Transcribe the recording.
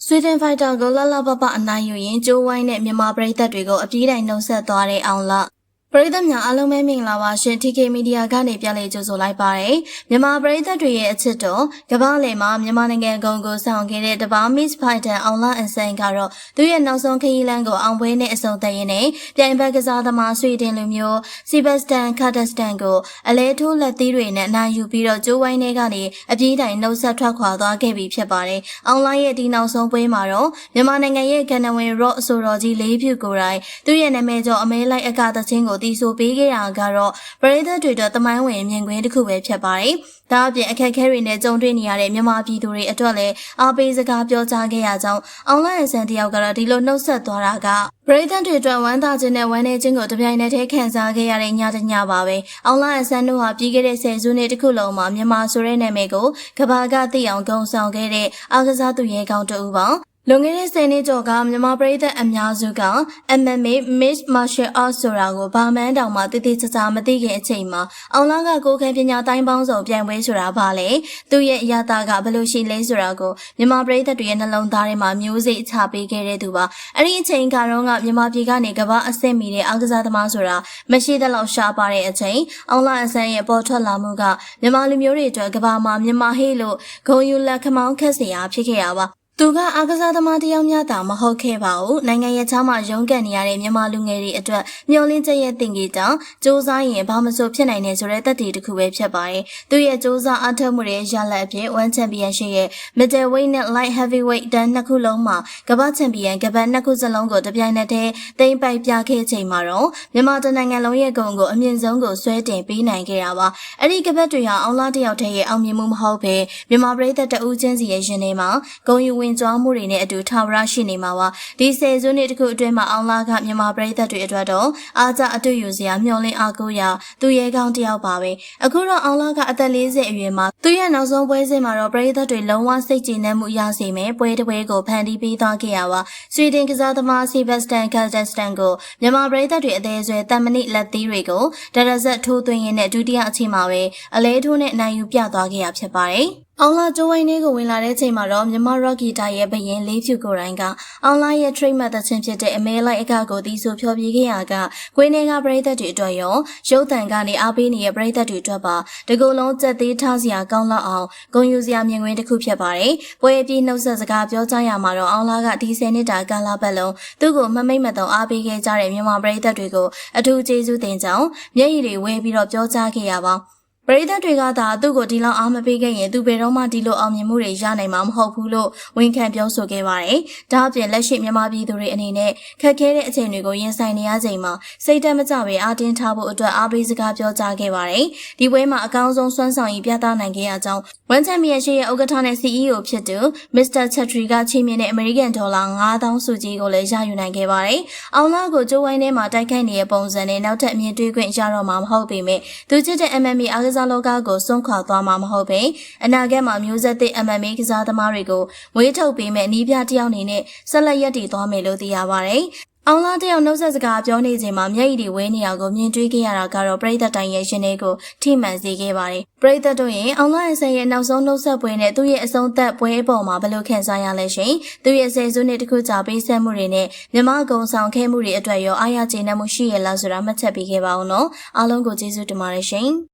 Sweden Fighter ကိုလှလှပပအနိုင်ယူရင်ကျိုးဝိုင်းနဲ့မြန်မာပရိသတ်တွေကိုအပြေးတိုင်နှုတ်ဆက်သွားတဲ့အောင်လပရိသတ်များအားလုံးပဲမင်္ဂလာပါရှင် TK Media ကနေပြန်လည်ကြိုဆိုလိုက်ပါတယ်မြန်မာပရိသတ်တွေရဲ့အချစ်တော်ကမ္ဘာလယ်မှာမြန်မာနိုင်ငံကုန်ကိုဆောင်ခဲ့တဲ့တပါ Miss Fighter အောင်လအန်ဆန်ကတော့သူရဲ့နောက်ဆုံးခရီးလမ်းကိုအောင်ပွဲနဲ့အဆုံးသတ်ရင်းနဲ့ပြိုင်ဘက်ကစားသမားဆွေတင်လူမျိုး Sebastian Kazakstan ကိုအလဲထိုးလက်သီးတွေနဲ့အနိုင်ယူပြီးတော့ကျိုးဝိုင်းထဲကနေအပြေးတိုင်နှုတ်ဆက်ထွက်ခွာသွားခဲ့ပြီဖြစ်ပါတယ်အောင်လရဲ့ဒီနောက်ဆုံးပွဲမှာတော့မြန်မာနိုင်ငံရဲ့ကန်နဝင် Rock အဆိုတော်ကြီး၄ဖြူကိုယ်တိုင်သူရဲ့နာမည်ကျော်အမဲလိုက်အကသချင်းကိုတီးဆိုပေးခဲ့တာကတော့ပရိသတ်တွေတော့တမိုင်းဝင်မြင်ကွင်းတစ်ခုပဲဖြစ်ပါတယ်။ဒါအပြင်အခက်အခဲတွေနဲ့ကြုံတွေ့နေရတဲ့မြန်မာပြည်သူတွေအတွက်လည်းအားပေးစကားပြောကြားခဲ့ရကြောင်းအောင်လအန်ဆန်တယောက်ကတော့ဒီလိုနှုတ်ဆက်သွားတာကပရိသတ်တွေအတွက်ဝမ်းသာခြင်းနဲ့ဝမ်းနည်းခြင်းကိုတပြိုင်နက်တည်းခံစားခဲ့ရတဲ့ညတညပါပဲ။အောင်လအန်ဆန်တို့ဟာပြီးခဲ့တဲ့ဆယ်စုနှစ်တစ်ခုလုံးမှာမြန်မာဆိုတဲ့နာမည်ကိုကမ္ဘာကသိအောင်ဂုဏ်ဆောင်ခဲ့တဲ့အားကစားသူရဲကောင်းတူပါလွန်ခဲ့တဲ့10နှစ်ကျော်ကမြန်မာပြည်သက်အများစုက MMA Mixed Martial Arts ဆိုတာကိုဘာမှန်းတောင်မှတည်တည်ချာချာမသိခင်အချိန်မှာအောင်လကကိုယ်ခံပညာတိုင်းပေါင်းစုံပြိုင်ပွဲဆိုတာဘာလဲသူရဲ့အရာတာကဘယ်လိုရှိလဲဆိုတာကိုမြန်မာပြည်သက်တွေရဲ့နှလုံးသားထဲမှာမျိုးစိတ်ချပေးခဲ့တဲ့သူပါအဲ့ဒီအချိန်ကတော့မြန်မာပြည်ကနေကမ္ဘာအဆင့်မီတဲ့အားကစားသမားဆိုတာမရှိတဲ့လောက်ရှားပါတဲ့အချိန်အောင်လအဆန်းရဲ့ပေါ်ထွက်လာမှုကမြန်မာလူမျိုးတွေအတွက်ကမ္ဘာမှာမြန်မာဟေးလို့ဂုဏ်ယူလက်ခမောင်းခက်စရာဖြစ်ခဲ့ရပါသူကအားကစားသမားတယောက်များတာမဟုတ်ခဲ့ပါဘူးနိုင်ငံရဲ့ချားမှာရုန်းကန်နေရတဲ့မြန်မာလူငယ်တွေအတွက်မျှော်လင့်ချက်ရဲ့တင်ကြီးတောင်စ조사ရင်ဘာမဆိုဖြစ်နိုင်တယ်ဆိုတဲ့သက်တည်တစ်ခုပဲဖြစ်ပါတယ်သူရဲ့စ조사အားထုတ်မှုတွေရလဒ်အဖြစ်1 Championship ရဲ့ Middleweight နဲ့ Light Heavyweight တန်းနှစ်ခုလုံးမှာကမ္ဘာချန်ပီယံကပတ်နှစ်ခုစလုံးကိုတပြိုင်နက်တည်းသိမ်းပိုက်ပြခဲ့ချိန်မှာတော့မြန်မာတနိုင်ငံလုံးရဲ့ဂုဏ်ကိုအမြင့်ဆုံးကိုဆွဲတင်ပေးနိုင်ခဲ့တာပါအဲ့ဒီကပတ်တွေဟာအောင်လတယောက်တည်းရဲ့အောင်မြင်မှုမဟုတ်ဘဲမြန်မာပြည်သက်တဦးချင်းစီရဲ့ရင်ထဲမှာဂုဏ်ယူဝင်ကြွားမှုတွေနဲ့အတူထာဝရရှိနေမှာပါဒီဆယ်စုနှစ်တစ်ခုအတွင်းမှာအောင်လကမြန်မာပြည်သက်တွေအတွက်တော့အားကြအတွေ့ယူစရာမျှော်လင့်အားကိုးရာသူရဲကောင်းတယောက်ပါပဲအခုတော့အောင်လကအသက်40အရွယ်မှာသူရဲ့နောက်ဆုံးပွဲစဉ်မှာတော့ပြည်သက်တွေလုံးဝစိတ်ကြည်နက်မှုရစေမယ်ပွဲတစ်ပွဲကိုဖန်တီးပေးသွားခဲ့ရပါဆွီဒင်ကစားသမား Sebastian Kazakstan ကိုမြန်မာပြည်သက်တွေအသေးဆွဲတမ်မနစ်လက်သီးတွေကိုဒရဇက်ထိုးသွင်းရင်းနဲ့ဒုတိယအချိန်မှာပဲအလဲထိုးနဲ့နိုင်ယူပြသွားခဲ့ရဖြစ်ပါတယ်အောင်လာကျိုးဝိုင်းလေးကိုဝင်လာတဲ့ချိန်မှာတော့မြန်မာ Rocky တာရဲ့ဘရင်လေးဖြူကိုယ်တိုင်ကအောင်လာရဲ့ trademark သချင်းဖြစ်တဲ့အမဲလိုက်အကကိုတီးဆိုဖျော်ဖြေခဲ့ရကကွင်းထဲကပရိသတ်တွေအတွက်ရောရုပ်သံကနေအားပေးနေတဲ့ပရိသတ်တွေအတွက်ပါတကူလုံးကြက်သေးထားစရာကောင်းလောက်အောင်ဂုဏ်ယူစရာမြင်ကွင်းတစ်ခုဖြစ်ပါတယ်။ပွဲအပြီးနှုတ်ဆက်စကားပြောကြားရမှာတော့အောင်လာကဒီ10နှစ်တာကာလပတ်လုံးသူ့ကိုမမိတ်မတုံအားပေးခဲ့ကြတဲ့မြန်မာပရိသတ်တွေကိုအထူးကျေးဇူးတင်ကြောင်းမျက်ရည်တွေဝဲပြီးတော့ပြောကြားခဲ့ရပါပရိသတ်တွေကသာသူ့ကိုဒီလောက်အားမပေးခဲ့ရင်သူဘယ်တော့မှဒီလိုအောင်မြင်မှုတွေရနိုင်မှာမဟုတ်ဘူးလို့ဝန်ခံပြောဆိုခဲ့ပါတယ်။ဒါအပြင်လက်ရှိမြန်မာပြည်သူတွေအနေနဲ့ခက်ခဲတဲ့အချိန်တွေကိုရင်ဆိုင်နေရချိန်မှာစိတ်တက်မကြဘဲအားတင်းထားဖို့အတွက်အားပေးစကားပြောကြားခဲ့ပါတယ်။ဒီပွဲမှာအကောင်းဆုံးစွမ်းဆောင်ရည်ပြသနိုင်ခဲ့ရကြောင်း1 Championship ရဲ့ဥက္ကဋ္ဌနဲ့ CEO ဖြစ်သူ Mr. Chatri ကချီးမြှင့်တဲ့ American $9000 စုကြီးကိုလည်းရယူနိုင်ခဲ့ပါတယ်။အောင်လကိုကျိုးဝိုင်းထဲမှာတိုက်ခိုက်နေတဲ့ပုံစံနဲ့နောက်ထပ်အမြင်တွေ့ခွင့်ရတော့မှာမဟုတ်ပေမဲ့သူချစ်တဲ့ MMA အားကစားလောကကိုစွန့်ခွာသွားမှာမဟုတ်ပဲအနာဂတ်မှာမျိုးဆက်သစ် MMA ကစားသမားတွေကိုမွေးထုတ်ပေးမဲ့နီးပြတယောက်အနေနဲ့ဆက်လက်ရပ်တည်သွားမယ်လို့သိရပါတယ်။အောင်လာတယောက်နှုတ်ဆက်စကားပြောနေချိန်မှာမျက်ရည်တွေဝဲနေတာကိုမြင်တွေ့ခဲ့ရတာကတော့ပရိသတ်တိုင်းရဲ့ရှင်တွေကိုထိမှန်စေခဲ့ပါတယ်။ပရိသတ်တို့ရဲ့အောင်လာအဆန်ရဲ့နောက်ဆုံးနှုတ်ဆက်ပွဲနဲ့သူ့ရဲ့အဆုံးသက်ပွဲအပေါ်မှာဘယ်လိုခံစားရလဲရှင်။သူ့ရဲ့ဆယ်စုနှစ်တစ်ခုကြာပေးဆက်မှုတွေနဲ့မြမကုံဆောင်ခဲ့မှုတွေအတွက်ရောအားရကျေနပ်မှုရှိရလားဆိုတာမှတ်ချက်ပေးခဲ့ပါဦးနော်။အားလုံးကိုကျေးဇူးတင်ပါတယ်ရှင်။